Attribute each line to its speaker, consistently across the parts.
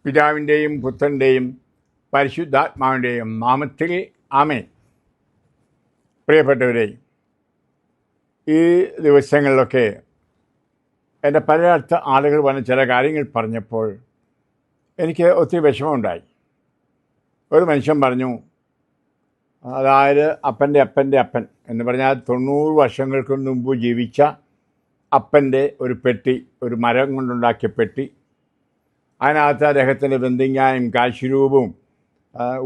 Speaker 1: പിതാവിൻ്റെയും പുത്രൻ്റെയും പരിശുദ്ധാത്മാവിൻ്റെയും നാമത്തിൽ ആമേൻ. പ്രിയപ്പെട്ടവരെ, ഈ ദിവസങ്ങളിലൊക്കെ എൻ്റെ പലയിടത്ത് ആളുകൾ വന്ന് ചില കാര്യങ്ങൾ പറഞ്ഞപ്പോൾ എനിക്ക് ഒത്തിരി വിഷമമുണ്ടായി. ഒരു മനുഷ്യൻ പറഞ്ഞു, അതായത് അപ്പൻ്റെ അപ്പൻ എന്ന് പറഞ്ഞാൽ 90 വർഷങ്ങൾക്ക് മുമ്പ് ജീവിച്ച അപ്പൻ്റെ ഒരു പെട്ടി, ഒരു മരം കൊണ്ടുണ്ടാക്കിയ പെട്ടി, അതിനകത്ത് അദ്ദേഹത്തിൻ്റെ ബന്ധിങ്ങായും കാശുരൂപവും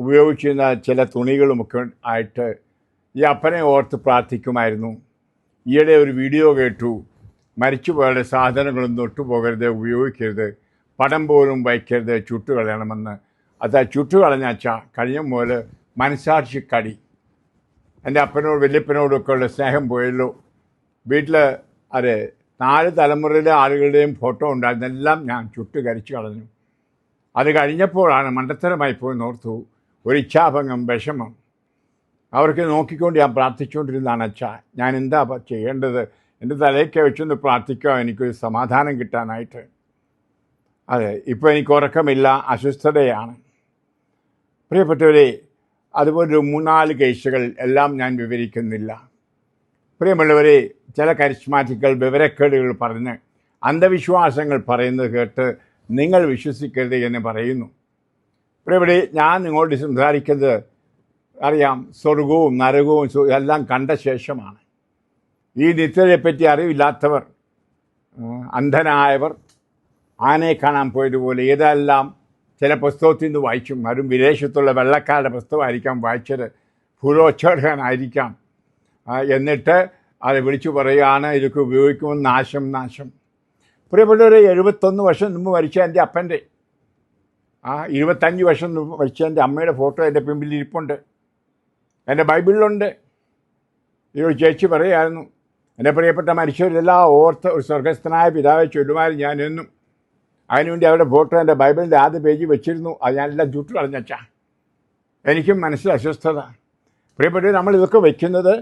Speaker 1: ഉപയോഗിച്ചിരുന്ന ചില തുണികളുമൊക്കെ ആയിട്ട് ഈ അപ്പനെ ഓർത്ത് പ്രാർത്ഥിക്കുമായിരുന്നു. ഈയിടെ ഒരു വീഡിയോ കേട്ടു, മരിച്ചുപോയ സാധനങ്ങളൊന്നും ഒട്ടുപോകരുത്, ഉപയോഗിക്കരുത്, പടം പോലും വയ്ക്കരുത്, ചുട്ടുകളയണമെന്ന്. അത് ചുട്ടുകളഞ്ഞാച്ചാൽ കഴിഞ്ഞ പോലെ മനസാക്ഷിക്കടി. എൻ്റെ അപ്പനോട് വല്യപ്പനോടൊക്കെ ഉള്ള സ്നേഹം പോയല്ലോ. വീട്ടിൽ 4 തലമുറയിലെ ആളുകളുടെയും ഫോട്ടോ ഉണ്ടായിരുന്നെല്ലാം ഞാൻ ചുട്ട് കരിച്ചു കളഞ്ഞു. അത് കഴിഞ്ഞപ്പോഴാണ് മണ്ടത്തരമായി പോയി ഓർത്തു, ഒരു ഇച്ഛാഭംഗം, വിഷമം. അവർക്ക് നോക്കിക്കൊണ്ട് ഞാൻ പ്രാർത്ഥിച്ചുകൊണ്ടിരുന്നതാണ്, അച്ഛാ ഞാൻ എന്താ ചെയ്യേണ്ടത്, എൻ്റെ തലയൊക്കെ വെച്ചൊന്ന് പ്രാർത്ഥിക്കുക എനിക്കൊരു സമാധാനം കിട്ടാനായിട്ട്. ഇപ്പോൾ എനിക്ക് ഉറക്കമില്ല, അസ്വസ്ഥതയാണ്. പ്രിയപ്പെട്ടവരെ, അതുപോലൊരു 3-4 കേസുകൾ എല്ലാം ഞാൻ വിവരിക്കുന്നില്ല. പ്രിയമുള്ളവരെ, ചില കരിസ്മാറ്റിക്കൽ വിവരക്കേടുകൾ പറഞ്ഞ് അന്ധവിശ്വാസങ്ങൾ പറയുന്നത് കേട്ട് നിങ്ങൾ വിശ്വസിക്കരുത് എന്ന് പറയുന്നു. പ്രിയപ്പെട്ടവരെ, ഞാൻ നിങ്ങളോട് സംസാരിക്കുന്നത് അറിയാം, സ്വർഗവും നരകവും എല്ലാം കണ്ട ശേഷമാണ്. ഈ നിത്യതയെപ്പറ്റി അറിവില്ലാത്തവർ, അന്ധനായവർ, ആനയെ കാണാൻ പോയതുപോലെ ഏതെല്ലാം ചില പുസ്തകത്തിൽ നിന്ന് വായിച്ചും, അതും വിദേശത്തുള്ള വെള്ളക്കാരുടെ പുസ്തകമായിരിക്കാം വായിച്ചത്, ഭൂലോച്ഛാടകനായിരിക്കാം. എന്നിട്ട് അത് വിളിച്ചു പറയുകയാണ്, ഇതൊക്കെ ഉപയോഗിക്കുമ്പോൾ നാശം. പ്രിയപ്പെട്ടവരെ, 71 വർഷം മുമ്പ് മരിച്ച എൻ്റെ അപ്പൻ്റെ 25 വർഷം മുമ്പ് മരിച്ച എൻ്റെ അമ്മയുടെ ഫോട്ടോ എൻ്റെ പിമ്പിൽ ഇരിപ്പുണ്ട്, എൻ്റെ ബൈബിളിലുണ്ട്. ഇതൊരു ചേച്ചി പറയുമായിരുന്നു, എൻ്റെ പ്രിയപ്പെട്ട മരിച്ചവരെല്ലാം ഓർത്ത് ഒരു സ്വർഗസ്ഥനായ പിതാവെ ചൊല്ലുമാരും ഞാൻ എന്നും. അതിനുവേണ്ടി അവരുടെ ഫോട്ടോ എൻ്റെ ബൈബിളിൻ്റെ ആദ്യ പേജിൽ വെച്ചിരുന്നു. അത് ഞാനെല്ലാം ചുട്ടു കളഞ്ഞച്ചാ. എനിക്കും മനസ്സിൽ അസ്വസ്ഥത. പ്രിയപ്പെട്ടവർ, നമ്മൾ ഇതൊക്കെ വയ്ക്കുന്നത്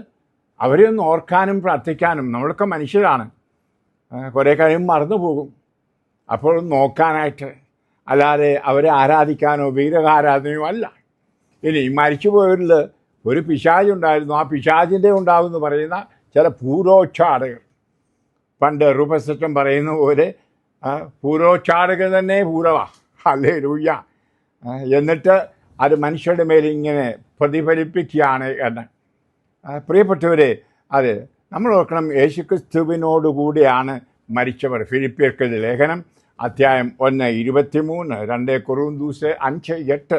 Speaker 1: അവരെ ഒന്ന് ഓർക്കാനും പ്രാർത്ഥിക്കാനും. നമ്മളൊക്കെ മനുഷ്യരാണ്, കുറേ കഴിയും മറന്നു പോകും. അപ്പോൾ നോക്കാനായിട്ട്, അല്ലാതെ അവരെ ആരാധിക്കാനോ വീരകാരാധനയോ അല്ല. ഇനി മരിച്ചുപോയവരിൽ ഒരു പിശാചുണ്ടായിരുന്നു, ആ പിശാചിൻ്റെ ഉണ്ടാവുമെന്ന് പറയുന്ന ചില പൂരോച്ചാടകർ. പണ്ട് റുപസറ്റം പറയുന്ന പോലെ പൂരോച്ചാടകർ തന്നെ പൂരവാ, ഹല്ലേലൂയ. എന്നിട്ട് അത് മനുഷ്യരുടെ മേൽ ഇങ്ങനെ പ്രതിഫലിപ്പിക്കുകയാണ് എന്ന്. പ്രിയപ്പെട്ടവരെ, നമ്മൾ ഓർക്കണം, യേശുക്രിസ്തുവിനോടുകൂടിയാണ് മരിച്ചവർ. ഫിലിപ്പിയർക്ക് ലേഖനം അധ്യായം 1:23, 2 കൊറിന്തോസ് 5:8.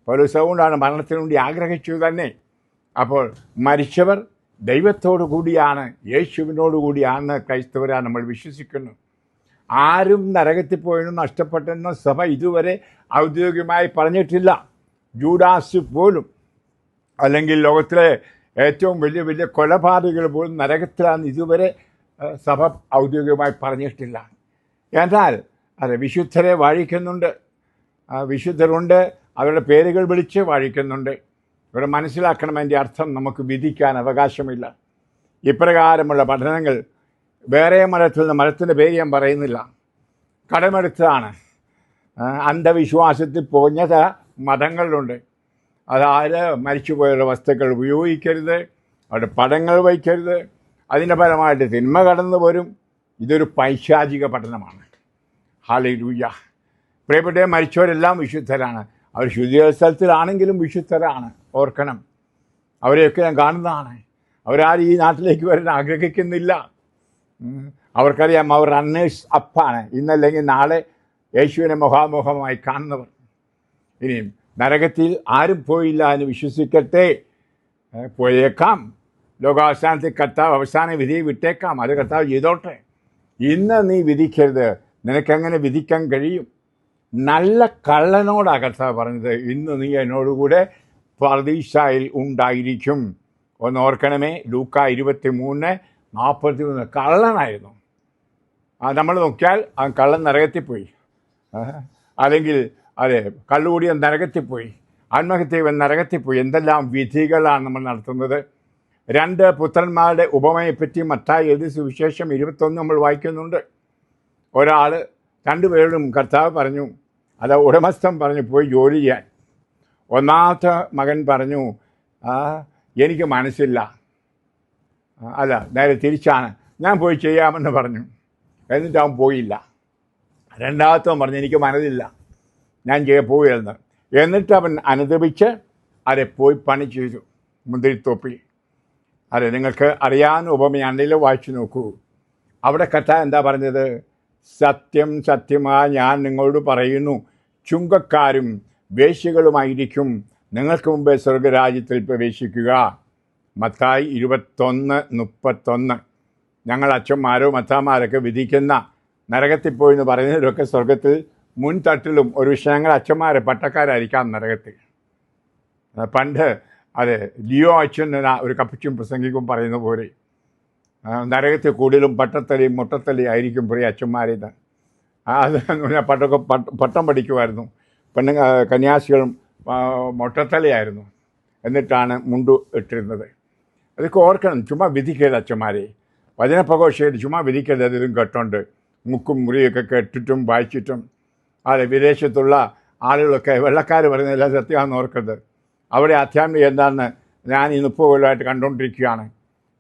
Speaker 1: പൗലോസാണ് മരണത്തിനു വേണ്ടി ആഗ്രഹിച്ചു തന്നെ. അപ്പോൾ മരിച്ചവർ ദൈവത്തോടു കൂടിയാണ്, യേശുവിനോട് കൂടിയാണ് ക്രൈസ്തവരാണ് നമ്മൾ വിശ്വസിക്കുന്നു. ആരും നരകത്തിൽ പോയെന്നും നഷ്ടപ്പെട്ടെന്നും സഭ ഇതുവരെ ഔദ്യോഗികമായി പറഞ്ഞിട്ടില്ല. ജൂഡാസ് പോലും, അല്ലെങ്കിൽ ലോകത്തിലെ ഏറ്റവും വലിയ കൊലപാതകൾ പോലും നരകത്തിലാണെന്ന് ഇതുവരെ സഭ ഔദ്യോഗികമായി പറഞ്ഞിട്ടില്ല. എന്നാൽ വിശുദ്ധരെ വാഴിക്കുന്നുണ്ട്, വിശുദ്ധരുണ്ട്, അവരുടെ പേരുകൾ വിളിച്ച് വാഴിക്കുന്നുണ്ട്. ഇവിടെ മനസ്സിലാക്കണം, അതിൻ്റെ അർത്ഥം നമുക്ക് വിധിക്കാൻ അവകാശമില്ല. ഇപ്രകാരമുള്ള പഠനങ്ങൾ വേറെ മതത്തിൽ നിന്ന്, മതത്തിൻ്റെ പേര് ഞാൻ പറയുന്നില്ല, കടമെടുത്തതാണ്. അന്ധവിശ്വാസത്തിൽ പോഞ്ഞ മതങ്ങളിലുണ്ട്. അതായത് മരിച്ചുപോയുള്ള വസ്തുക്കൾ ഉപയോഗിക്കരുത്, അവരുടെ പടങ്ങൾ വയ്ക്കരുത്, അതിൻ്റെ ഫലമായിട്ട് തിന്മ കടന്നു വരും. ഇതൊരു പൈശാചിക പഠനമാണ്. ഹല്ലേലൂയ. പ്രിയപ്പെട്ട, മരിച്ചവരെല്ലാം വിശുദ്ധരാണ്. അവർ ശുദ്ധീകരണത്തിലാണെങ്കിലും വിശുദ്ധരാണ്, ഓർക്കണം. അവരെയൊക്കെ ഞാൻ കാണുന്നതാണ്. അവരാരും ഈ നാട്ടിലേക്ക് വരാൻ ആഗ്രഹിക്കുന്നില്ല. അവർക്കറിയാം, അവർ റണ്ണേഴ്സ് അപ്പാണ്. ഇന്നല്ലെങ്കിൽ നാളെ യേശുവിനെ മുഖാമുഖമായി കാണുന്നവർ. ഇനിയും നരകത്തിൽ ആരും പോയില്ല എന്ന് വിശ്വസിക്കട്ടെ. പോയേക്കാം, ലോകാവസാനത്തിൽ കർത്താവ് അവസാന വിധി വിട്ടേക്കാം, അത് കർത്താവ് ചെയ്തോട്ടെ. ഇന്ന് നീ വിധിക്കരുത്. നിനക്കങ്ങനെ വിധിക്കാൻ കഴിയും? നല്ല കള്ളനോടാണ് കർത്താവ് പറഞ്ഞത്, ഇന്ന് നീ എന്നോടുകൂടെ പർദീസായിൽ ഉണ്ടായിരിക്കും. ഒന്ന് ഓർക്കണമേ, ലൂക്കാ 23:43. കള്ളനായിരുന്നു. നമ്മൾ നോക്കിയാൽ ആ കള്ളൻ നരകത്തിൽ പോയി. അല്ലെങ്കിൽ കള്ളുകൂടിയൻ നരകത്തിൽ പോയി, ആത്മഹത്യവൻ നരകത്തിൽ പോയി. എന്തെല്ലാം വിധികളാണ് നമ്മൾ നടത്തുന്നത്. 2 പുത്രന്മാരുടെ ഉപമയെപ്പറ്റി മത്തായി എഴുതിയ സുവിശേഷം 21 നമ്മൾ വായിക്കുന്നുണ്ട്. ഒരാൾ 2 പേരോടും കർത്താവ് പറഞ്ഞു, അത് ഉടമസ്ഥൻ പറഞ്ഞു പോയി ജോലി ചെയ്യാൻ. ഒന്നാമത്തെ മകൻ പറഞ്ഞു എനിക്ക് മനസ്സില്ല, അല്ല നേരെ തിരിച്ചാണ്, ഞാൻ പോയി ചെയ്യാമെന്ന് പറഞ്ഞു. എന്നിട്ട് അവൻ പോയില്ല. രണ്ടാമത്തവൻ പറഞ്ഞു എനിക്ക് മനസ്സില്ല, ഞാൻ പോയില്ലെന്ന്. എന്നിട്ട് അവൻ അനുദപിച്ച് അതെ പോയി പണി ചെയ്തു മുന്തിരിത്തോപ്പിൽ. അതെ, നിങ്ങൾക്ക് അറിയാവുന്ന ഉപമയാണെങ്കിലും വായിച്ചു നോക്കൂ. അവിടെ കർത്താവ് എന്താ പറഞ്ഞത്? സത്യം സത്യമായി ഞാൻ നിങ്ങളോട് പറയുന്നു, ചുങ്കക്കാരും വേശ്യകളുമായിരിക്കും നിങ്ങൾക്ക് മുമ്പേ സ്വർഗരാജ്യത്തിൽ പ്രവേശിക്കുക. മത്തായി 21:31. ഞങ്ങൾ അച്ഛന്മാരോ മത്താന്മാരൊക്കെ വിധിക്കുന്ന നരകത്തിൽ പോയി എന്ന് പറയുന്നവരൊക്കെ സ്വർഗത്തിൽ മുൻതട്ടിലും ഒരു വിഷയങ്ങൾ അച്ഛന്മാരെ പട്ടക്കാരായിരിക്കാം നരകത്തിൽ. പണ്ട് അതെ ലിയോ അച്ഛൻ ഒരു കപ്പച്ചും പ്രസംഗിക്കും പറയുന്ന പോലെ നരകത്തിൽ കൂടുതലും പട്ടത്തലിയും മുട്ടത്തലിയും ആയിരിക്കും പ്രിയ അച്ഛന്മാരിത്. അത് പട്ടം പഠിക്കുമായിരുന്നു. കന്യാസികളും മുട്ടത്തലയായിരുന്നു. എന്നിട്ടാണ് മുണ്ടു ഇട്ടിരുന്നത്. അതൊക്കെ ഓർക്കണം. ചുമ്മാ വിധിക്കരുത് അച്ഛന്മാരെ. വചനപ്രഘോഷയിൽ ചുമ്മാ വിധിക്കരുത്. അതിലും കെട്ടുണ്ട് മുക്കും മുറിയൊക്കെ കെട്ടിട്ടും വായിച്ചിട്ടും. അതെ, വിദേശത്തുള്ള ആളുകളൊക്കെ വെള്ളക്കാർ പറയുന്നതെല്ലാം സത്യമാണെന്ന് ഓർക്കരുത്. അവിടെ ആധ്യാത്മിക എന്താണെന്ന് ഞാൻ ഈ 30 കൊല്ലമായിട്ട് കണ്ടുകൊണ്ടിരിക്കുകയാണ്.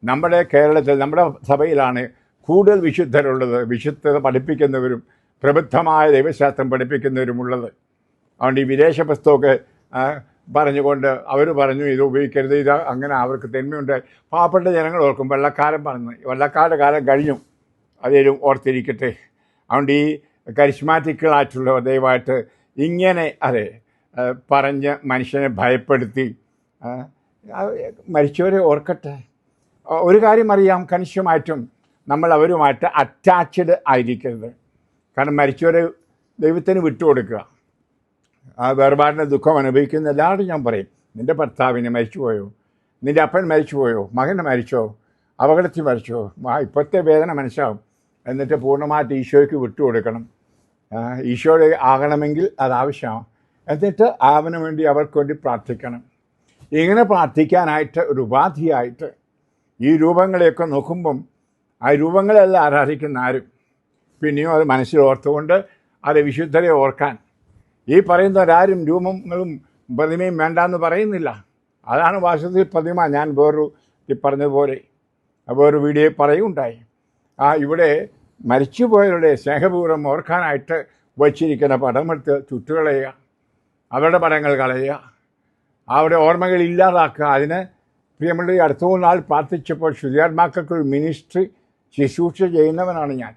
Speaker 1: നമ്മുടെ കേരളത്തിൽ നമ്മുടെ സഭയിലാണ് കൂടുതൽ വിശുദ്ധരുള്ളത്, വിശുദ്ധത പഠിപ്പിക്കുന്നവരും പ്രബുദ്ധമായ ദൈവശാസ്ത്രം പഠിപ്പിക്കുന്നവരുമുള്ളത്. അതുകൊണ്ട് ഈ വിദേശ പുസ്തകമൊക്കെ പറഞ്ഞുകൊണ്ട് അവർ പറഞ്ഞു ഇത് ഉപയോഗിക്കരുത്, ഇത് അങ്ങനെ അവർക്ക് തിന്മയുണ്ട്. പാവപ്പെട്ട ജനങ്ങൾ ഓർക്കും വെള്ളക്കാരൻ പറഞ്ഞു. വെള്ളക്കാരുടെ കാലം കഴിഞ്ഞു, അതേലും ഓർത്തിരിക്കട്ടെ. അതുകൊണ്ട് ഈ കരിസ്മാറ്റിക്കുകളായിട്ടുള്ള ദയവായിട്ട് ഇങ്ങനെ അതെ പറഞ്ഞ് മനുഷ്യനെ ഭയപ്പെടുത്തി മരിച്ചവരെ ഓർക്കട്ടെ. ഒരു കാര്യം അറിയാം, കണിശമായിട്ടും നമ്മൾ അവരുമായിട്ട് അറ്റാച്ച്ഡ് ആയിരിക്കരുത്. കാരണം മരിച്ചവരെ ദൈവത്തിന് വിട്ടുകൊടുക്കുക. ആ വേർപാടിൻ്റെ ദുഃഖം അനുഭവിക്കുന്ന എല്ലാവരും ഞാൻ പറയും, നിൻ്റെ ഭർത്താവിനെ മരിച്ചുപോയോ, നിൻ്റെ അപ്പൻ മരിച്ചുപോയോ, മകൻ മരിച്ചോ, അപകടത്തിൽ മരിച്ചോ, ഇപ്പോഴത്തെ വേദന മനസ്സിലാവും. എന്നിട്ട് പൂർണ്ണമായിട്ട് ഈശോയ്ക്ക് വിട്ടുകൊടുക്കണം. ഈശോയുടെ ആകണമെങ്കിൽ അതാവശ്യമാണ്. എന്നിട്ട് അവന് വേണ്ടി അവർക്ക് വേണ്ടി പ്രാർത്ഥിക്കണം. ഇങ്ങനെ പ്രാർത്ഥിക്കാനായിട്ട് ഒരു ഉപാധിയായിട്ട് ഈ രൂപങ്ങളെയൊക്കെ നോക്കുമ്പം ആ രൂപങ്ങളെല്ലാം ആരാധിക്കുന്ന ആരും പിന്നെയും അത് മനസ്സിൽ ഓർത്തുകൊണ്ട് അത് വിശുദ്ധരെ ഓർക്കാൻ ഈ പറയുന്നവരാരും രൂപങ്ങളും പ്രതിമയും വേണ്ടാന്ന് പറയുന്നില്ല. അതാണ് വാസ്തവത്തിൽ പ്രതിമ. ഞാൻ പറഞ്ഞതുപോലെ വേറൊരു വീഡിയോ പറയുകയുണ്ടായി. ഇവിടെ മരിച്ചുപോയവരുടെ സ്നേഹപൂർവ്വം ഓർക്കാനായിട്ട് വച്ചിരിക്കുന്ന പടമെടുത്ത് ചുറ്റുകളയുക, അവരുടെ പടങ്ങൾ കളയുക, അവരുടെ ഓർമ്മകൾ ഇല്ലാതാക്കുക. അതിന് പ്രിയമുള്ള അടുത്ത 3 നാൾ പ്രാർത്ഥിച്ചപ്പോൾ ശുദ്ധാത്മാക്കൾക്കൊരു മിനിസ്ട്രി ശുശ്രൂഷ ചെയ്യുന്നവനാണ് ഞാൻ.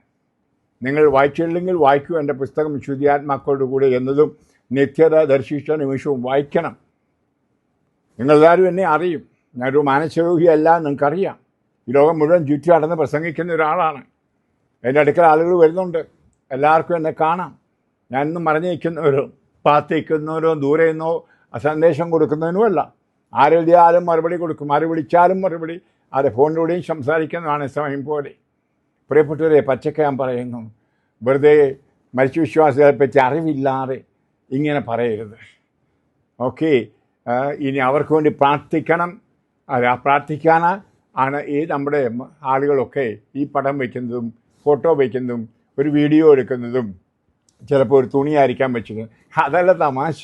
Speaker 1: നിങ്ങൾ വായിച്ചില്ലെങ്കിൽ വായിക്കൂ എൻ്റെ പുസ്തകം ശുദ്ധാത്മാക്കളുടെ കൂടെ എന്നതും നിത്യത ദർശിച്ച നിമിഷവും വായിക്കണം. നിങ്ങളെല്ലാവരും എന്നെ അറിയും. ഞാനൊരു മാനസരോഗിയല്ല, നിങ്ങൾക്കറിയാം. ഈ ലോകം മുഴുവൻ ചുറ്റി നടന്ന് പ്രസംഗിക്കുന്ന ഒരാളാണ്. എൻ്റെ അടുക്കൽ ആളുകൾ വരുന്നുണ്ട്, എല്ലാവർക്കും എന്നെ കാണാം. ഞാൻ ഇന്നും മറഞ്ഞു നിൽക്കുന്നവരോ പാത്തിക്കുന്നവരോ ദൂരെ നിന്നോ സന്ദേശം കൊടുക്കുന്നതിനുമല്ല. ആരെഴുതിയാലും മറുപടി കൊടുക്കും, ആര് വിളിച്ചാലും മറുപടി. അത് ഫോണിലൂടെയും സംസാരിക്കുന്നതാണ് സമയം പോലെ. പ്രിയപ്പെട്ടവരെ, പച്ചക്ക് ഞാൻ പറയുന്നു, വെറുതെ മരിച്ച വിശ്വാസികളെ പറ്റി അറിവില്ലാതെ ഇങ്ങനെ പറയരുത്. ഓക്കെ, ഇനി അവർക്ക് വേണ്ടി പ്രാർത്ഥിക്കണം. പ്രാർത്ഥിക്കാനാണ് ഈ നമ്മുടെ ആളുകളൊക്കെ ഈ പടം വയ്ക്കുന്നതും ഫോട്ടോ വയ്ക്കുന്നതും ഒരു വീഡിയോ എടുക്കുന്നതും ചിലപ്പോൾ ഒരു തുണിയായിരിക്കാൻ വെച്ചത്. അതല്ല തമാശ.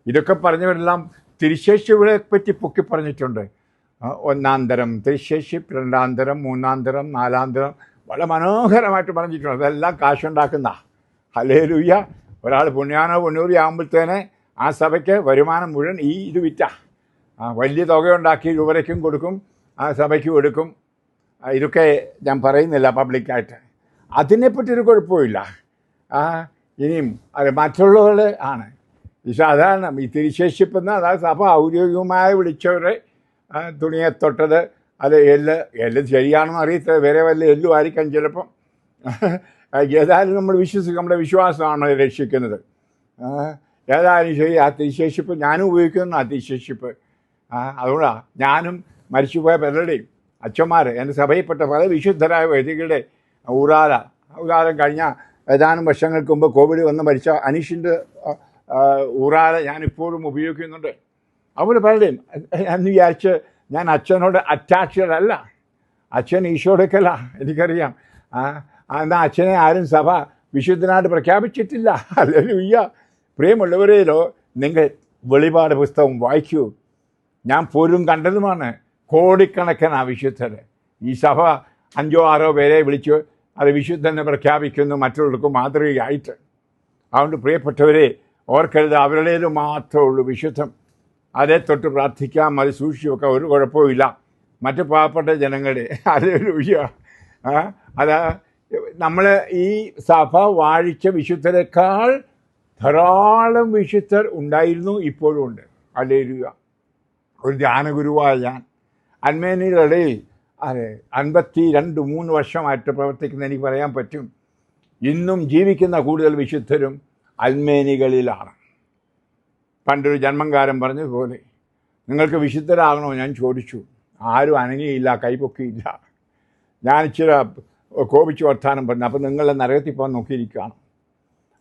Speaker 1: ഇതൊക്കെ പറഞ്ഞവരെല്ലാം തിരുശേഷികളെ പറ്റി പൊക്കി പറഞ്ഞിട്ടുണ്ട്. 1-ാം തരം തിരുശേഷി, 2-ാം തരം, 3-ാം തരം, 4-ാം തരം വളരെ മനോഹരമായിട്ട് പറഞ്ഞിട്ടുണ്ട്. അതെല്ലാം കാശുണ്ടാക്കുന്ന. ഹല്ലേലൂയ. ഒരാൾ പുണ്യാനോ പുണ്ണൂരി ആകുമ്പോഴത്തേനെ ആ സഭയ്ക്ക് വരുമാനം മുഴുവൻ ഇത് വിറ്റ വലിയ തുകയുണ്ടാക്കി രൂപരയ്ക്കും കൊടുക്കും, ആ സഭയ്ക്കും എടുക്കും. ഇതൊക്കെ ഞാൻ പറയുന്നില്ല പബ്ലിക്കായിട്ട്. അതിനെപ്പറ്റി ഒരു കുഴപ്പമില്ല. ഇനിയും അത് മറ്റുള്ളവർ ആണ് സാധാരണ ഈ തിരിശേഷിപ്പെന്ന്. അതായത് സഭ ഔദ്യോഗികമായി വിളിച്ചവരെ തുണിയെ തൊട്ടത്, അത് എല്ല് ശരിയാണെന്ന് അറിയത്തില്ല, വേറെ വല്ല എല്ലും ആയിരിക്കാം ചിലപ്പം. ഏതായാലും നമ്മൾ വിശ്വസിക്കും, നമ്മുടെ വിശ്വാസമാണ് രക്ഷിക്കുന്നത്. ഏതായാലും ശരി, ആ തിരിശേഷിപ്പ് ഞാനും ഉപയോഗിക്കുന്നു. ആ തിരിശേഷിപ്പ് അതുകൊണ്ടാണ് ഞാനും മരിച്ചുപോയ പലരുടെയും അച്ഛന്മാർ, എൻ്റെ സഭയിൽപ്പെട്ട പല വിശുദ്ധരായ വ്യക്തികളുടെ ഊരാല കഴിഞ്ഞ ഏതാനും വർഷങ്ങൾക്ക് മുമ്പ് കോവിഡ് വന്ന് മരിച്ച അനീഷിൻ്റെ ഊരാല ഞാനിപ്പോഴും ഉപയോഗിക്കുന്നുണ്ട്. അവർ പലരുടെയും എന്ന് വിചാരിച്ച് ഞാൻ അച്ഛനോട് അറ്റാച്ച്ഡ് അല്ല. അച്ഛൻ ഈശോടൊക്കെയല്ല, എനിക്കറിയാം. എന്നാൽ അച്ഛനെ ആരും സഭ വിശുദ്ധനായിട്ട് പ്രഖ്യാപിച്ചിട്ടില്ല. ഹല്ലേലൂയ. പ്രിയമുള്ളവരേലോ, നിങ്ങൾ വെളിപാട് പുസ്തകം വായിക്കൂ. ഞാൻ പോലും കണ്ടതുമാണ്. കോടിക്കണക്കിന് വിശുദ്ധർ. ഈ സഭ 5-6 പേരെ വിളിച്ച് അത് വിശുദ്ധനെ പ്രഖ്യാപിക്കുന്നു, മറ്റുള്ളവർക്ക് മാതൃകയായിട്ട്. അതുകൊണ്ട് പ്രിയപ്പെട്ടവരെ, ഓർക്കരുത് അവരുടേത് മാത്രമേ ഉള്ളൂ വിശുദ്ധം. അതേ തൊട്ട് പ്രാർത്ഥിക്കാം, അത് സൂക്ഷിച്ചുവെക്കാം, ഒരു കുഴപ്പമില്ല. മറ്റ് പാവപ്പെട്ട ജനങ്ങളുടെ ഹല്ലേലൂയ. അതാ നമ്മൾ ഈ സഭ വാഴിച്ച വിശുദ്ധരെക്കാൾ ധാരാളം വിശുദ്ധർ ഉണ്ടായിരുന്നു, ഇപ്പോഴും ഉണ്ട്. ഹല്ലേലൂയ. ഒരു ധ്യാനഗുരുവായ ഞാൻ അൽമേനികളുടെ 52-3 വർഷമായിട്ട് പ്രവർത്തിക്കുന്ന എനിക്ക് പറയാൻ പറ്റും, ഇന്നും ജീവിക്കുന്ന കൂടുതൽ വിശുദ്ധരും അൽമേനികളിലാണ്. പണ്ടൊരു ജന്മങ്കാരൻ പറഞ്ഞതുപോലെ, നിങ്ങൾക്ക് വിശുദ്ധരാകണോ ഞാൻ ചോദിച്ചു. ആരും അനങ്ങിയില്ല, കൈപൊക്കിയില്ല. ഞാൻ ഇച്ചിരി കോപിച്ച് വർത്താനം പറഞ്ഞു. അപ്പോൾ നിങ്ങളെ നരകത്തിൽ പോകാൻ നോക്കിയിരിക്കുകയാണ്.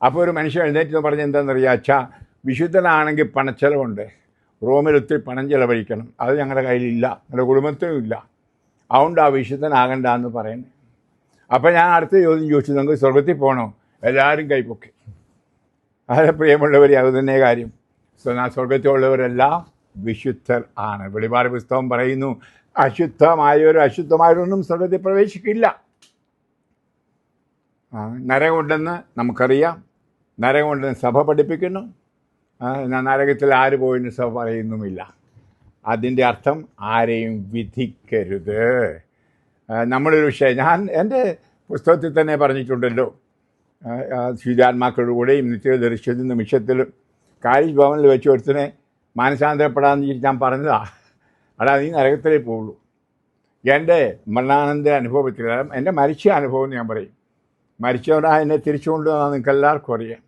Speaker 1: അപ്പോൾ ഒരു മനുഷ്യൻ എഴുന്നേറ്റ് പറഞ്ഞ് എന്താണെന്നറിയാം, അച്ഛാ, വിശുദ്ധനാണെങ്കിൽ പണച്ചെലവുണ്ട്, റോമിൽ ഒത്തിരി പണം ചെലവഴിക്കണം, അത് ഞങ്ങളുടെ കയ്യിലില്ല, ഞങ്ങളുടെ കുടുംബത്തിനും ഇല്ല, അതുകൊണ്ട് ആ വിശുദ്ധനാകണ്ട എന്ന് പറയുന്നത്. അപ്പോൾ ഞാൻ അടുത്ത ചോദ്യം ചോദിച്ചു, നിങ്ങൾക്ക് സ്വർഗത്തിൽ പോകണോ? എല്ലാവരും കൈപൊക്കി. വളരെ പ്രിയമുള്ളവർ, അത് തന്നെ കാര്യം. സ്വർഗത്തിലുള്ളവരെല്ലാം വിശുദ്ധർ ആണ്. വെളിപാട് പുസ്തകം പറയുന്നു, അശുദ്ധമായവരും അശുദ്ധമായവരൊന്നും സ്വർഗത്തിൽ പ്രവേശിക്കില്ല. നരകമുണ്ടെന്ന് നമുക്കറിയാം, നരകമുണ്ടെന്ന് സഭ പഠിപ്പിക്കുന്നു. നരകത്തിൽ ആര് പോയെന്ന് സഭ പറയുന്നുമില്ല. അതിൻ്റെ അർത്ഥം ആരെയും വിധിക്കരുത്. നമ്മളൊരു വിഷയം ഞാൻ എൻ്റെ പുസ്തകത്തിൽ തന്നെ പറഞ്ഞിട്ടുണ്ടല്ലോ, ശുദ്ധാത്മാക്കളുടെ കൂടെയും നിത്യദർശന നിമിഷത്തിലും കാരിസ് ഭവനിൽ വെച്ച് ഒരുത്തിനെ മാനസാന്തരപ്പെടാമെന്ന് ഞാൻ പറഞ്ഞതാ. അടാ, നീ നരകത്തിലേ പോവുള്ളൂ. എൻ്റെ മരണാനന്ദ അനുഭവത്തിൽ, എൻ്റെ മരിച്ച അനുഭവം ഞാൻ പറയും. മരിച്ചവരാ എന്നെ തിരിച്ചു കൊണ്ടുവന്നാൽ നിങ്ങൾക്ക് എല്ലാവർക്കും അറിയാം.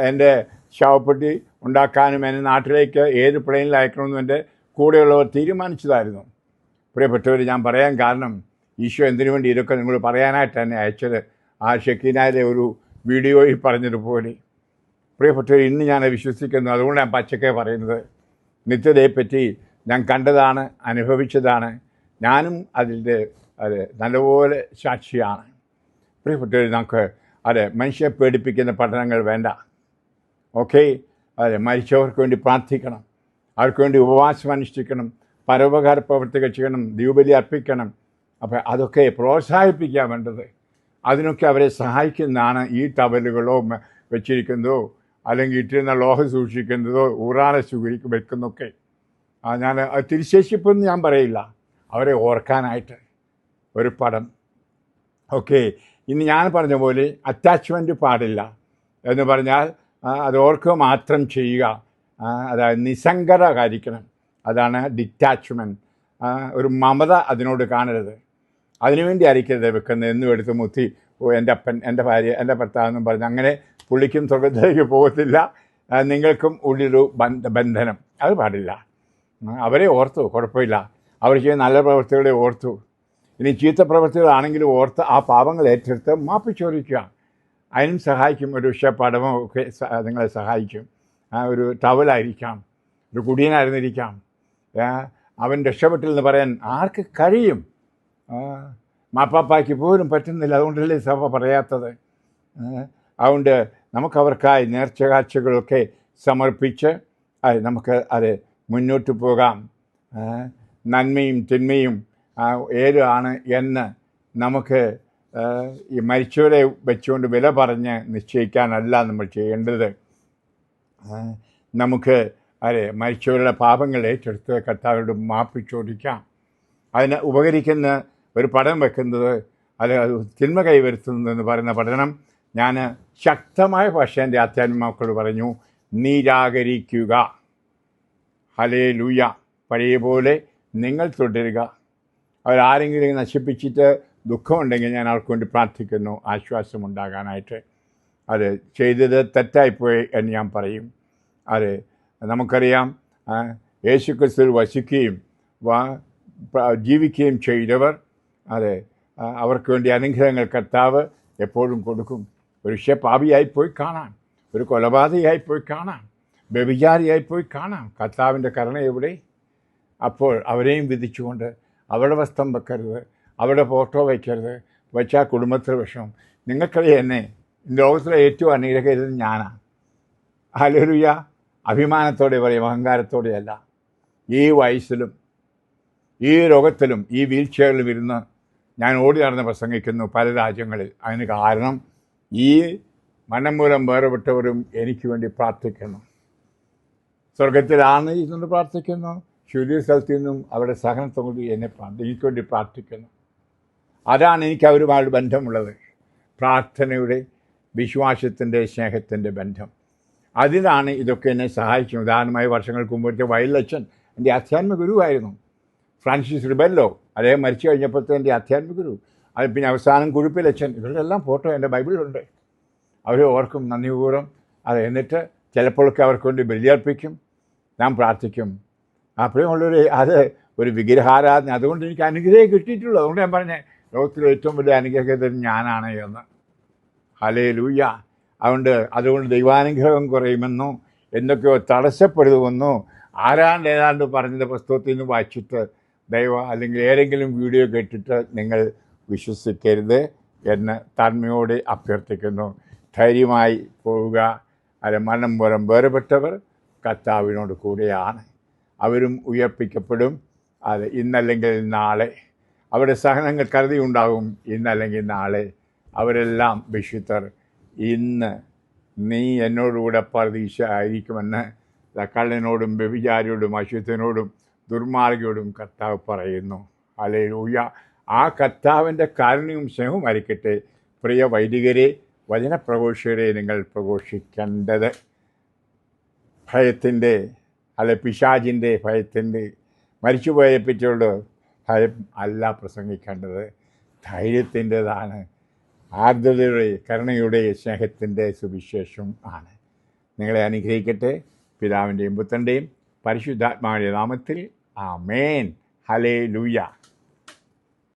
Speaker 1: എൻ്റെ ശവപ്പെട്ടി ഉണ്ടാക്കാനും എന്നെ നാട്ടിലേക്ക് ഏത് പ്ലെയിനിൽ അയക്കണമെന്നും എൻ്റെ കൂടെയുള്ളവർ തീരുമാനിച്ചതായിരുന്നു. പ്രിയപ്പെട്ടവർ, ഞാൻ പറയാൻ കാരണം, ഈശോ എന്തിനു വേണ്ടി ഇതൊക്കെ നിങ്ങൾ പറയാനായിട്ട് തന്നെ അയച്ചത്. ആ ഷെക്കീനായിലെ ഒരു വീഡിയോയിൽ പറഞ്ഞതുപോലെ, പ്രിയപ്പെട്ടവർ, ഇന്ന് ഞാൻ വിശ്വസിക്കുന്നു. അതുകൊണ്ട് ഞാൻ പച്ചക്കെ പറയുന്നത്, നിത്യതയെപ്പറ്റി ഞാൻ കണ്ടതാണ്, അനുഭവിച്ചതാണ്. ഞാനും അതിൻ്റെ നല്ലപോലെ സാക്ഷിയാണ്. പ്രിയപ്പെട്ടവർ, നമുക്ക് മനുഷ്യരെ പേടിപ്പിക്കുന്ന പഠനങ്ങൾ വേണ്ട. ഓക്കെ, മരിച്ചവർക്ക് വേണ്ടി പ്രാർത്ഥിക്കണം, അവർക്ക് വേണ്ടി ഉപവാസം അനുഷ്ഠിക്കണം, പരോപകാര പ്രവർത്തികൾ ചെയ്യണം, ദീപബലി അർപ്പിക്കണം. അപ്പോൾ അതൊക്കെ പ്രോത്സാഹിപ്പിക്കാൻ വേണ്ടത്. അതിനൊക്കെ അവരെ സഹായിക്കുന്നതാണ് ഈ ടവലുകളോ വെച്ചിരിക്കുന്നതോ, അല്ലെങ്കിൽ ഇട്ടിരുന്ന ലോഹം സൂക്ഷിക്കുന്നതോ, ഊറാനെ വെക്കുന്നതൊക്കെ. ഞാൻ തിരിശേഷിപ്പൊന്നും ഞാൻ പറയില്ല, അവരെ ഓർക്കാനായിട്ട് ഒരു പടം. ഓക്കെ, ഇനി ഞാൻ പറഞ്ഞ പോലെ അറ്റാച്ച്മെൻറ്റ് പാടില്ല എന്ന് പറഞ്ഞാൽ അത് ഓർക്കുക മാത്രം ചെയ്യുക. അതായത് നിസ്സംഗതകാരിക്കണം, അതാണ് ഡിറ്റാച്ച്മെൻറ്റ്. ഒരു മമത അതിനോട് കാണരുത്. അതിനുവേണ്ടി ആയിരിക്കരുത് വെക്കുന്നത്. എന്നും എടുത്ത് മുത്തി, എൻ്റെ അപ്പൻ, എൻ്റെ ഭാര്യ, എൻ്റെ ഭർത്താവെന്നും പറഞ്ഞ് അങ്ങനെ പുള്ളിക്കും സ്വർഗത്തിലേക്ക് പോകത്തില്ല, നിങ്ങൾക്കും ഉള്ളിലൊരു ബന്ധനം. അത് പാടില്ല. അവരെ ഓർത്തു, കുഴപ്പമില്ല. അവർ ചെയ്യുന്ന നല്ല പ്രവൃത്തികളെ ഓർത്തു. ഇനി ചീത്ത പ്രവൃത്തികളാണെങ്കിലും ഓർത്ത് ആ പാപങ്ങൾ ഏറ്റെടുത്ത് മാപ്പ് ചോദിക്കുക. അതിനും സഹായിക്കും. ഒരു പടമോ ഒക്കെ നിങ്ങളെ സഹായിക്കും. ഒരു ടവലായിരിക്കാം, ഒരു കുടിയനായിരുന്നിരിക്കാം. അവൻ രക്ഷപ്പെട്ടില്ലെന്ന് പറയാൻ ആർക്ക് കഴിയും? മാപ്പാപ്പായ്ക്ക് പോലും പറ്റുന്നില്ല. അതുകൊണ്ടല്ലേ സഭ പറയാത്തത്. അതുകൊണ്ട് നമുക്കവർക്കായി നേർച്ചകാഴ്ചകളൊക്കെ സമർപ്പിച്ച് നമുക്ക് അത് മുന്നോട്ട് പോകാം. നന്മയും തിന്മയും ഏതാണ് എന്ന് നമുക്ക് ഈ മരിച്ചവരെ വെച്ചുകൊണ്ട് വില പറഞ്ഞ് നിശ്ചയിക്കാനല്ല നമ്മൾ ചെയ്യേണ്ടത്. നമുക്ക് മരിച്ചവരുടെ പാപങ്ങൾ ഏറ്റെടുത്ത് കർത്താവരോട് മാപ്പ് ചോദിക്കാം. അതിന് ഉപകരിക്കുന്ന ഒരു പഠനം വെക്കുന്നത്, അത് തിന്മ കൈവരുത്തുന്നതെന്ന് പറയുന്ന പഠനം ഞാൻ ശക്തമായ ഭാഷ എൻ്റെ ആധ്യാത്മികമക്കളോട് പറഞ്ഞു, നിരാകരിക്കുക. ഹല്ലേലൂയ. പഴയ പോലെ നിങ്ങൾ തുടരുക. അവരാരെങ്കിലും നശിപ്പിച്ചിട്ട് ദുഃഖമുണ്ടെങ്കിൽ ഞാൻ അവർക്ക് വേണ്ടി പ്രാർത്ഥിക്കുന്നു, ആശ്വാസമുണ്ടാകാനായിട്ട്. അത് ചെയ്തത് തെറ്റായിപ്പോയി എന്ന് ഞാൻ പറയും. അത് നമുക്കറിയാം, യേശുക്രിസ്തുവിൽ വസിക്കുകയും ജീവിക്കുകയും ചെയ്തവർ, അവർക്ക് വേണ്ടി അനുഗ്രഹങ്ങൾ കർത്താവ് എപ്പോഴും കൊടുക്കും. ഒരു പാപിയായിപ്പോയി കാണാം, ഒരു കൊലപാതകയായിപ്പോയി കാണാം, വ്യഭിചാരിയായിപ്പോയി കാണാം. കർത്താവിൻ്റെ കരുണ എവിടെ? അപ്പോൾ അവരെയും വിധിച്ചുകൊണ്ട് അവരുടെ വസ്ത്രം വെക്കരുത്, അവരുടെ ഫോട്ടോ വയ്ക്കരുത്. വെച്ചാൽ കുടുംബത്തിൽ വിഷമം. നിങ്ങൾക്കറിയാം, എന്നെ ലോകത്തിലെ ഏറ്റവും അനുഗ്രഹിക്കുന്നത് ഞാനാണ്. ഹല്ലേലൂയ. അഭിമാനത്തോടെ പറയും, അഹങ്കാരത്തോടെയല്ല. ഈ വയസ്സിലും ഈ രോഗത്തിലും ഈ വീൽ ചെയറിലും ഇരുന്ന് ഞാൻ ഓടി നടന്ന് പ്രസംഗിക്കുന്നു പല രാജ്യങ്ങളിൽ. അതിന് കാരണം ഈ മനം മൂലം വേർപെട്ടവരും എനിക്ക് വേണ്ടി പ്രാർത്ഥിക്കുന്നു. സ്വർഗത്തിലാണ് ഇരുന്ന് പ്രാർത്ഥിക്കുന്നു, ശുദ്ധ സ്ഥലത്തു നിന്നും അവരുടെ സഹനത്തോട് എനിക്ക് വേണ്ടി പ്രാർത്ഥിക്കുന്നു. അതാണ് എനിക്ക് അവരുമായിട്ട് ബന്ധമുള്ളത്. പ്രാർത്ഥനയുടെ, വിശ്വാസത്തിൻ്റെ, സ്നേഹത്തിൻ്റെ ബന്ധം. അതിനാണ് ഇതൊക്കെ എന്നെ സഹായിക്കുന്നത്. ഉദാഹരണമായി വർഷങ്ങൾക്ക് മുമ്പത്തെ വയലച്ഛൻ എൻ്റെ ആധ്യാത്മിക ഗുരുവായിരുന്നു. ഫ്രാൻസിസ് റിബല്ലോ, അദ്ദേഹം മരിച്ചു കഴിഞ്ഞപ്പോഴത്തെ എൻ്റെ ആധ്യാത്മിക ഗുരു. അത് പിന്നെ അവസാനം കുഴുപ്പിലച്ഛൻ, ഇവരുടെ എല്ലാം ഫോട്ടോ എൻ്റെ ബൈബിളിലുണ്ട്. അവർ ഓർക്കും നന്ദിപൂർവ്വം. അത് എന്നിട്ട് ചിലപ്പോഴൊക്കെ അവർക്ക് വേണ്ടി ബലിയർപ്പിക്കും, ഞാൻ പ്രാർത്ഥിക്കും. അപ്പോഴുള്ളൊരു അത് ഒരു വിഗ്രഹാരാധന. അതുകൊണ്ട് എനിക്ക് അനുഗ്രഹം കിട്ടിയിട്ടുള്ളൂ. അതുകൊണ്ട് ഞാൻ പറഞ്ഞേ, ലോകത്തിലെ ഏറ്റവും വലിയ അനുഗ്രഹത്തിൽ ഞാനാണ് എന്ന്. ഹല്ലേലൂയ. അതുകൊണ്ട് ദൈവാനുഗ്രഹം കുറയുമെന്നോ എന്തൊക്കെയോ തടസ്സപ്പെടുമെന്നോ ഏതാണ്ട് പറഞ്ഞത് പുസ്തകത്തിൽ നിന്ന് വായിച്ചിട്ട് അല്ലെങ്കിൽ ഏതെങ്കിലും വീഡിയോ കേട്ടിട്ട് നിങ്ങൾ വിശ്വസിക്കരുത് എന്ന് താഴ്മയോടെ അഭ്യർത്ഥിക്കുന്നു. ധൈര്യമായി പോവുക. മരണം മൂലം വേർപെട്ടവർ കർത്താവിനോട് കൂടെയാണ്. അവരും ഉയർപ്പിക്കപ്പെടും. ഇന്നല്ലെങ്കിൽ നാളെ അവരുടെ സഹനങ്ങൾ കരുതിയുണ്ടാകും. ഇന്നല്ലെങ്കിൽ നാളെ അവരെല്ലാം വിശുദ്ധർ. ഇന്ന് നീ എന്നോടുകൂടെ പരദീസ ആയിരിക്കുമെന്ന് കള്ളനോടും വ്യഭിചാരിയോടും അശുദ്ധനോടും ദുർമാർഗയോടും കർത്താവ് പറയുന്നു. ഹല്ലേലൂയ. ആ കർത്താവിൻ്റെ കാരുണ്യവും സ്നേഹവും ആയിരിക്കട്ടെ പ്രിയ വൈദികരെ, വചനപ്രഘോഷകരെ നിങ്ങൾ പ്രഘോഷിക്കേണ്ടത്. ഭയത്തിൻ്റെ പിശാചിൻ്റെ ഭയത്തിൻ്റെ, മരിച്ചുപോയ പറ്റിയുള്ള ഭയം അല്ല പ്രസംഗിക്കേണ്ടത്. ധൈര്യത്തിൻ്റെതാണ്, ആർദ്രതയുടെ, കരുണയുടെ, സ്നേഹത്തിൻ്റെ സുവിശേഷം ആണ്. നിങ്ങളെ അനുഗ്രഹിക്കട്ടെ. പിതാവിൻ്റെയും പുത്രൻ്റെയും പരിശുദ്ധാത്മാവിൻ്റെ നാമത്തിൽ ആമേൻ. ഹല്ലേലൂയ.